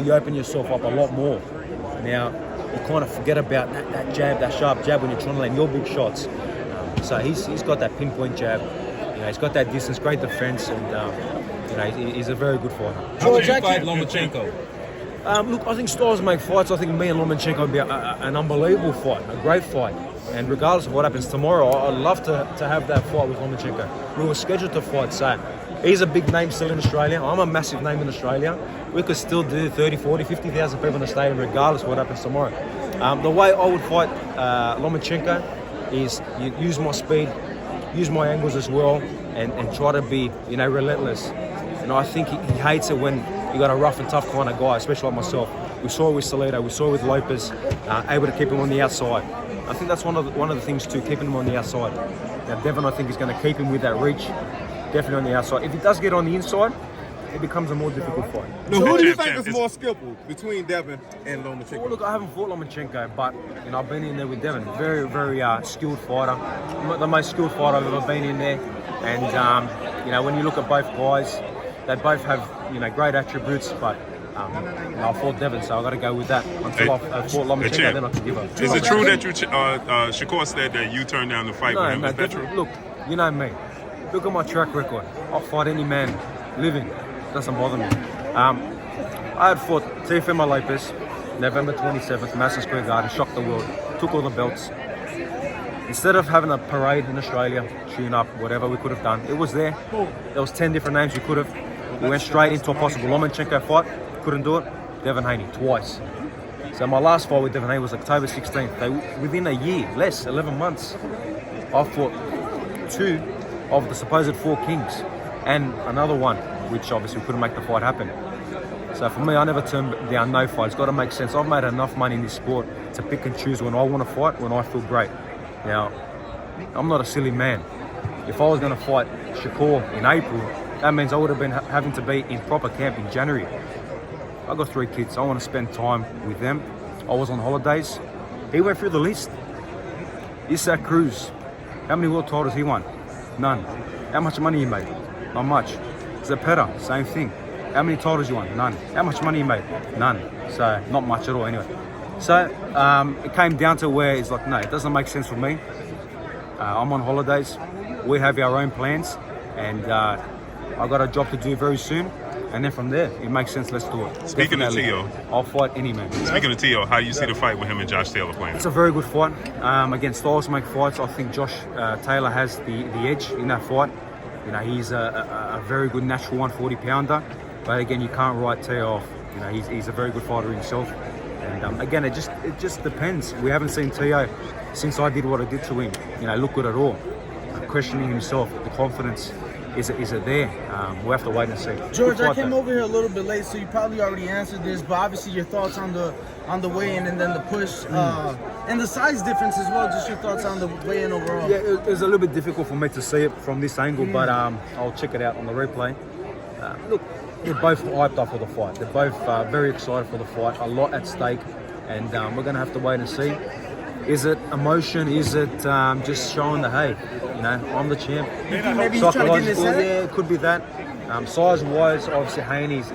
You open yourself up a lot more. Now, you kind of forget about that jab, that sharp jab when you're trying to land your big shots. So he's got that pinpoint jab. He's got that distance, great defense, and he's a very good fighter. How would you fight Lomachenko? Look, I think styles make fights. I think me and Lomachenko would be an unbelievable fight, a great fight. And regardless of what happens tomorrow, I'd love to have that fight with Lomachenko. We were scheduled to fight, so he's a big name still in Australia. I'm a massive name in Australia. We could still do 30, 40, 50,000 people in the stadium regardless of what happens tomorrow. The way I would fight Lomachenko is use my speed, use my angles as well, and try to be, relentless. And I think he hates it when you got a rough and tough kind of guy, especially like myself. We saw it with Salido, we saw it with Lopez, able to keep him on the outside. I think that's one of the things too, keeping him on the outside. Now Devin, I think, is going to keep him with that reach, definitely on the outside. If he does get on the inside, it becomes a more difficult fight. Now, who do you think is more skillful between Devin and Lomachenko? Well, look, I haven't fought Lomachenko, but I've been in there with Devin. Very, very skilled fighter, the most skilled fighter I've ever been in there. And when you look at both guys, they both have great attributes, but I fought Devin, so I got to go with that. Until I fought Lomachenko, then I can give up. Is it true that Shakur said that you turned down the fight with him? Is that true? Look, you know me. Look at my track record. I'll fight any man living. Doesn't bother me. I had fought Teofimo Lopez, November 27th, Madison Square Garden, shocked the world, took all the belts. Instead of having a parade in Australia, tune up, whatever we could have done, it was there. There was 10 different names we could have. We went straight into a possible Lomachenko fight, couldn't do it. Devin Haney, twice. So my last fight with Devin Haney was October 16th. Within a year, 11 months, I fought 2 of the supposed 4 kings and another one, which obviously couldn't make the fight happen. So for me, I never turn down no fight. It's got to make sense. I've made enough money in this sport to pick and choose when I want to fight, when I feel great. Now, I'm not a silly man. If I was going to fight Shakur in April, that means I would have been having to be in proper camp in January. I've got 3 kids. I want to spend time with them. I was on holidays. He went through the list. Isaac Cruz. How many world titles he won? None. How much money he made? Not much. Zepeda, same thing. How many titles you won? None. How much money you made? None. So, not much at all anyway. So, it came down to where it's like, no, it doesn't make sense for me. I'm on holidays. We have our own plans. And I've got a job to do very soon. And then from there, it makes sense, let's do it. Speaking of Tio, I'll fight any man. Speaking of Tio, how do you see the fight with him and Josh Taylor playing? It's a very good fight. Again, styles make fights. I think Josh Taylor has the edge in that fight. He's a very good natural 140-pounder. But again, you can't write Tio off. He's a very good fighter himself. And again, it just depends. We haven't seen Tio since I did what I did to him. Look good at all. Questioning himself, the confidence. Is it there? We'll have to wait and see. George, I came over here a little bit late, so you probably already answered this, but obviously your thoughts on the weigh-in and then the push, and the size difference as well, just your thoughts on the weigh-in overall. Yeah, it was a little bit difficult for me to see it from this angle, but I'll check it out on the replay. Look, they're both hyped up for the fight. They're both very excited for the fight, a lot at stake, and we're going to have to wait and see. Is it emotion? Is it just showing that, hey, I'm the champ? Maybe he's trying to get in his head? Yeah, it could be that. Size-wise, obviously Haney is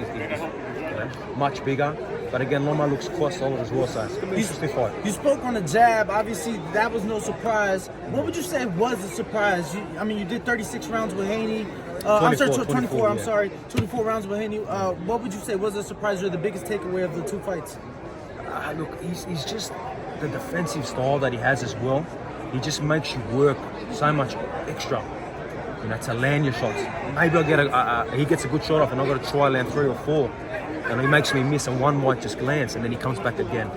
much bigger. But again, Loma looks quite solid as well, so it's going to be an interesting fight. You spoke on the jab. Obviously, that was no surprise. What would you say was a surprise? You did 36 rounds with Haney. 24. I'm sorry, 24 rounds with Haney. What would you say was a surprise or the biggest takeaway of the 2 fights? Look, he's just the defensive style that he has as well. He just makes you work so much extra, to land your shots. Maybe I'll get he gets a good shot off and I've got to try land 3 or 4. And he makes me miss and one might just glance and then he comes back again.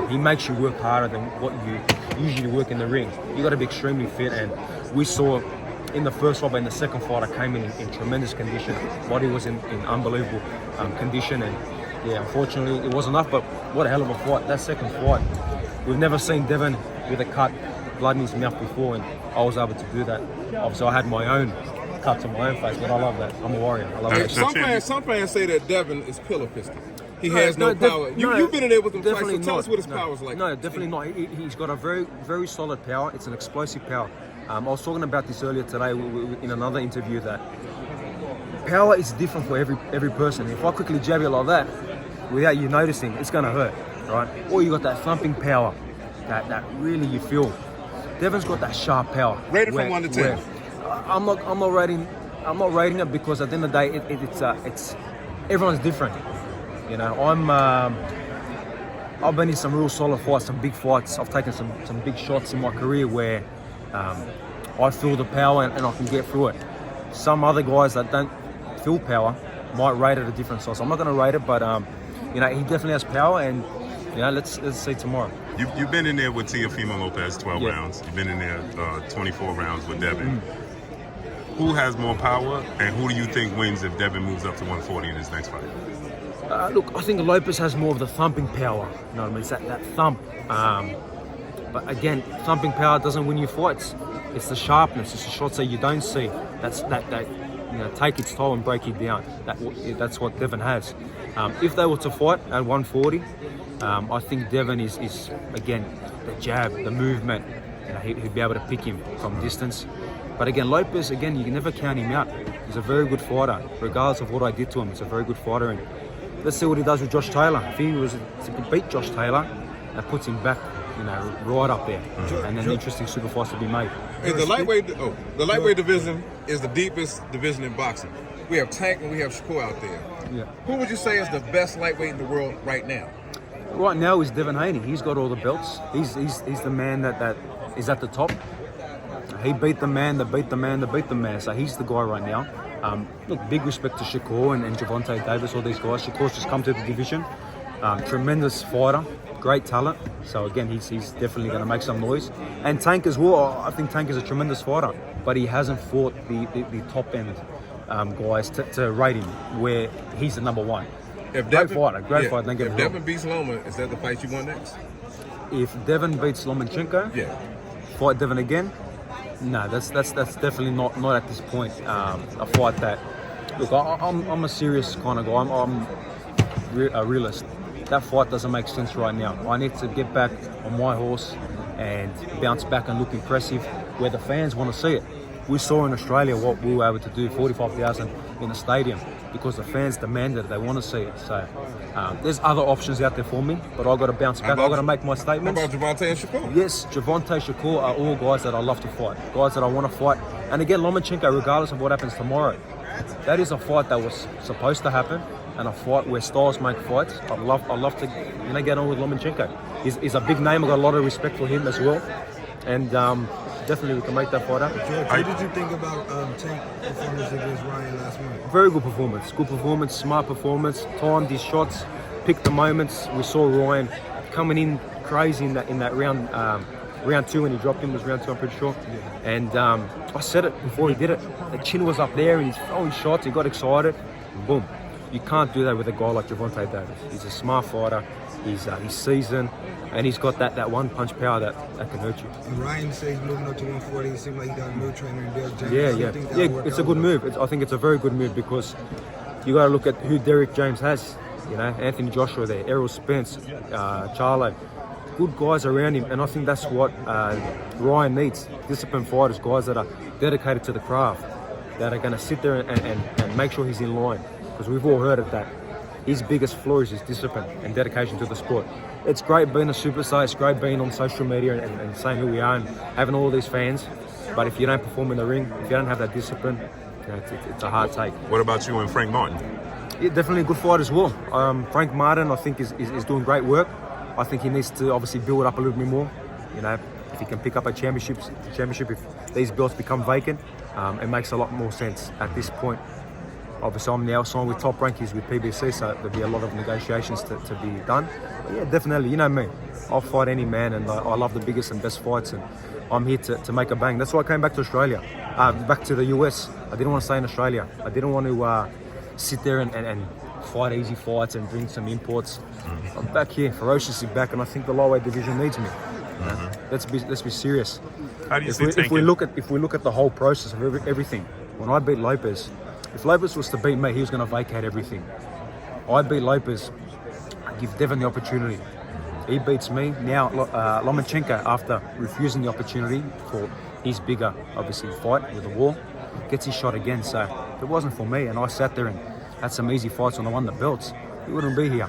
He makes you work harder than what you usually work in the ring. You got to be extremely fit, and we saw in the first fight, but in the second fight, I came in tremendous condition. Body was in unbelievable condition, and yeah, unfortunately it wasn't enough, but what a hell of a fight. That second fight, we've never seen Devin with a cut, blood in his mouth before, and I was able to do that. Obviously I had my own cut to my own face, but I love that. I'm a warrior. I love that. Some fans say that Devin is pillow fisted. He has no power. You've been in there with him twice, so tell us what his power is like. No, definitely not. He's got a very, very solid power. It's an explosive power. I was talking about this earlier today in another interview, that power is different for every person. If I quickly jab you like that, without you noticing, it's going to hurt, right? Or you got that thumping power that really you feel. Devon's got that sharp power. Rate it from 1 to 10. I'm not rating it because at the end of the day, it's everyone's different. You know, I've been in some real solid fights, some big fights. I've taken some big shots in my career where I feel the power and I can get through it. Some other guys that don't feel power might rate it a different size. I'm not going to rate it, but you know, he definitely has power, and you know, let's see tomorrow. You've been in there with Teofimo Lopez 12 rounds. You've been in there 24 rounds with Devin. Who has more power, and who do you think wins if Devin moves up to 140 in his next fight? Look, I think Lopez has more of the thumping power. You know what I mean? It's that thump. But again, thumping power doesn't win you fights. It's the sharpness. It's the shots that you don't see. That you know, take its toll and break it down. That's what Devin has. If they were to fight at 140, I think Devin is again the jab, the movement. You know, he'd be able to pick him from distance. But again, Lopez, again, you can never count him out. He's a very good fighter, regardless of what I did to him. He's a very good fighter, and let's see what he does with Josh Taylor. If he was to beat Josh Taylor, that puts him back, you know, right up there. And then interesting super fights to be made. And the lightweight division is the deepest division in boxing. We have Tank and we have Shakur out there. Yeah. Who would you say is the best lightweight in the world right now? Right now is Devin Haney. He's got all the belts. He's the man that is at the top. He beat the man that beat the man that beat the man. So he's the guy right now. Look, big respect to Shakur and Gervonta Davis, all these guys. Shakur's just come to the division. Tremendous fighter, great talent. So again, he's definitely going to make some noise. And Tank as well. I think Tank is a tremendous fighter, but he hasn't fought the top end guys to rate him where he's the number one. If Great fighter. Don't get if me wrong. Devin beats Loma, is that the fight you want next? If Devin beats Lomachenko, fight Devin again. No, that's definitely not at this point. A fight that, look, I'm a serious kind of guy. I'm a realist. That fight doesn't make sense right now. I need to get back on my horse and bounce back and look impressive where the fans want to see it. We saw in Australia what we were able to do, 45,000 in a stadium, because the fans demanded it. They want to see it. So there's other options out there for me, but I've got to bounce back. I've got to make my statements. How about Gervonta and Shakur? Yes, Gervonta, Shakur are all guys that I love to fight, guys that I want to fight. And again, Lomachenko, regardless of what happens tomorrow, that is a fight that was supposed to happen, and a fight where styles make fights. I'd love to get on with Lomachenko. He's a big name. I've got a lot of respect for him as well. And definitely we can make that fight happen. George, what did you think about Tank's performance against Ryan last month? Very good performance, smart performance, timed his shots, picked the moments. We saw Ryan coming in crazy in that round two when he dropped him, was round two, I'm pretty sure. Yeah. And I said it before he did it, the chin was up there and he's throwing shots, he got excited, and boom. You can't do that with a guy like Gervonta Davis. He's a smart fighter, he's seasoned, and he's got that one punch power that can hurt you. And Ryan says moving up to 140, it seems like he got a new trainer in Dale James. Yeah, it's a good move. I think it's a very good move because you got to look at who Derek James has. You know, Anthony Joshua there, Errol Spence, Charlo, good guys around him, and I think that's what Ryan needs. Disciplined fighters, guys that are dedicated to the craft, that are going to sit there and make sure he's in line. Because we've all heard of that. His biggest flaw is his discipline and dedication to the sport. It's great being a superstar, it's great being on social media and saying who we are and having all these fans. But if you don't perform in the ring, if you don't have that discipline, you know, it's a hard take. What about you and Frank Martin? Yeah, definitely a good fight as well. Frank Martin, I think, is doing great work. I think he needs to obviously build it up a little bit more. You know, if he can pick up a championship, if these belts become vacant, it makes a lot more sense at this point. Obviously, I'm now signed with Top Rankings with PBC, so there'll be a lot of negotiations to be done. But yeah, definitely, you know me. I'll fight any man, and I love the biggest and best fights, and I'm here to make a bang. That's why I came back to Australia, back to the US. I didn't want to stay in Australia. I didn't want to sit there and fight easy fights and bring some imports. I'm back here, ferociously back, and I think the lightweight division needs me. Let's be serious. How do you see if we look at the whole process of everything, when I beat Lopez, if Lopez was to beat me, he was going to vacate everything. I beat Lopez, I give Devin the opportunity. He beats me. Now Lomachenko, after refusing the opportunity for his bigger, obviously, fight with the war, gets his shot again. So if it wasn't for me and I sat there and had some easy fights when I won the belts, he wouldn't be here.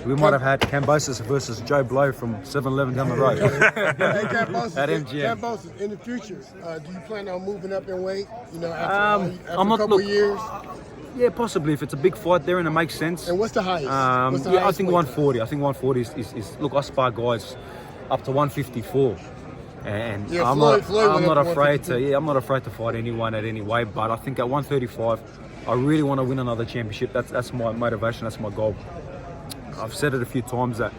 we might have had Kambosos versus Joe Blow from 7-Eleven down the road. Hey, Kambosos, At MGM. Kambosos, in the future, do you plan on moving up in weight? You know, after I'm a not- couple look, of years. Yeah, possibly if it's a big fight there and it makes sense. And what's the highest? What's the Yeah, I highest think weight? 140. I think 140 is look. I spar guys up to 154, and Yeah, I'm Floyd went not up to afraid to. 152. Yeah, I'm not afraid to fight anyone at any weight. But I think at 135, I really want to win another championship. That's my motivation. That's my goal. I've said it a few times that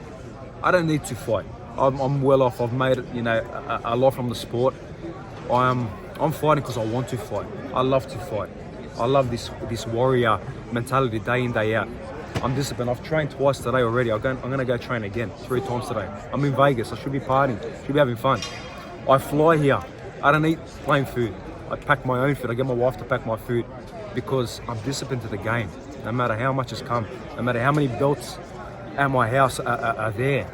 I don't need to fight. I'm well off. I've made a lot from the sport. I'm fighting because I want to fight. I love to fight. I love this warrior mentality day in, day out. I'm disciplined. I've trained twice today already. I'm going to go train again 3 times today. I'm in Vegas. I should be partying. Should be having fun. I fly here. I don't eat plain food. I pack my own food. I get my wife to pack my food because I'm disciplined to the game. No matter how much has come, no matter how many belts at my house are there,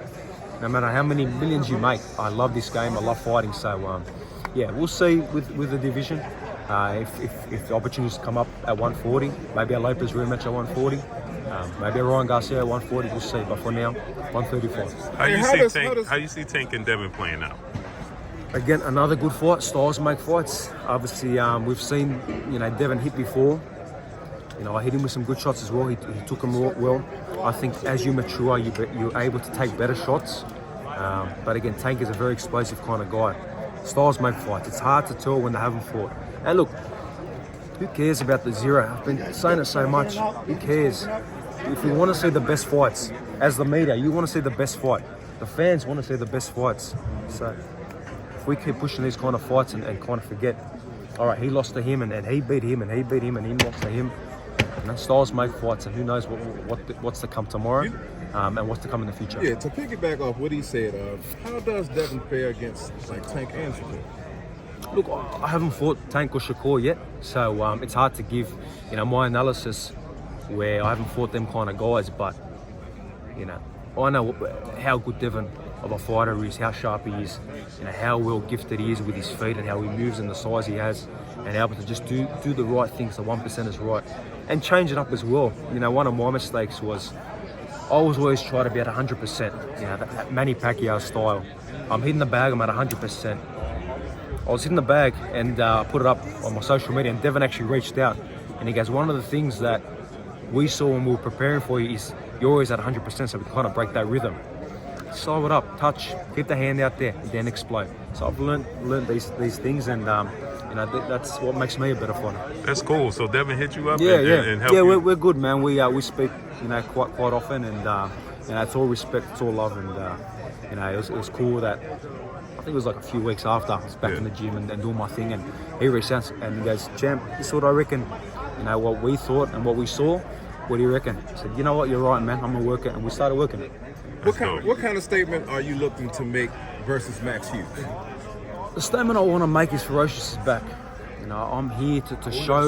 no matter how many millions you make, I love this game. I love fighting. So, yeah, we'll see with the division. If the opportunities come up at 140, maybe a Lopez rematch at 140, maybe a Ryan Garcia at 140, we'll see. But for now, 135. How you see Tank and Devin playing out? Again, another good fight. Styles make fights. Obviously, we've seen Devin hit before. I hit him with some good shots as well. He took them well. I think as you mature, you're able to take better shots. But again, Tank is a very explosive kind of guy. Styles make fights. It's hard to tell when they haven't fought. And look, who cares about the zero? I've been saying it so much. Who cares? If we want to see the best fights, as the media, you want to see the best fight. The fans want to see the best fights. So if we keep pushing these kind of fights and kind of forget, all right, he lost to him and he beat him and he beat him and he lost to him. Styles make fights, and who knows what's to come tomorrow and what's to come in the future. Yeah, to piggyback off what he said, how does Devin fare against like Tank and Shakur? Look, I haven't fought Tank or Shakur yet, so it's hard to give my analysis where I haven't fought them kind of guys. But I know how good Devin of a fighter is, how sharp he is, how well gifted he is with his feet, and how he moves and the size he has, and able to just do the right things. The 1% is right, and change it up as well. One of my mistakes was I was always trying to be at 100%. That Manny Pacquiao style. I'm hitting the bag. I'm at 100%. I was hitting the bag and put it up on my social media, and Devin actually reached out and he goes, one of the things that we saw when we were preparing for you is you're always at 100%, so we kind of break that rhythm. Slow it up, touch, keep the hand out there, and then explode. So I've learned these things, and that's what makes me a better fighter. That's cool. So Devin hit you up Yeah, and helped you? We're good, man. We speak quite often, and it's all respect, it's all love, and it was cool that I think it was like a few weeks after I was back in the gym and doing my thing, and he reached out and he goes, "Champ, this is what I reckon. What we thought and what we saw. What do you reckon?" I said, "You know what? You're right, man. I'm gonna work it," and we started working it. What kind of statement are you looking to make versus Max Hughes? The statement I want to make is Ferocious is back. I'm here to show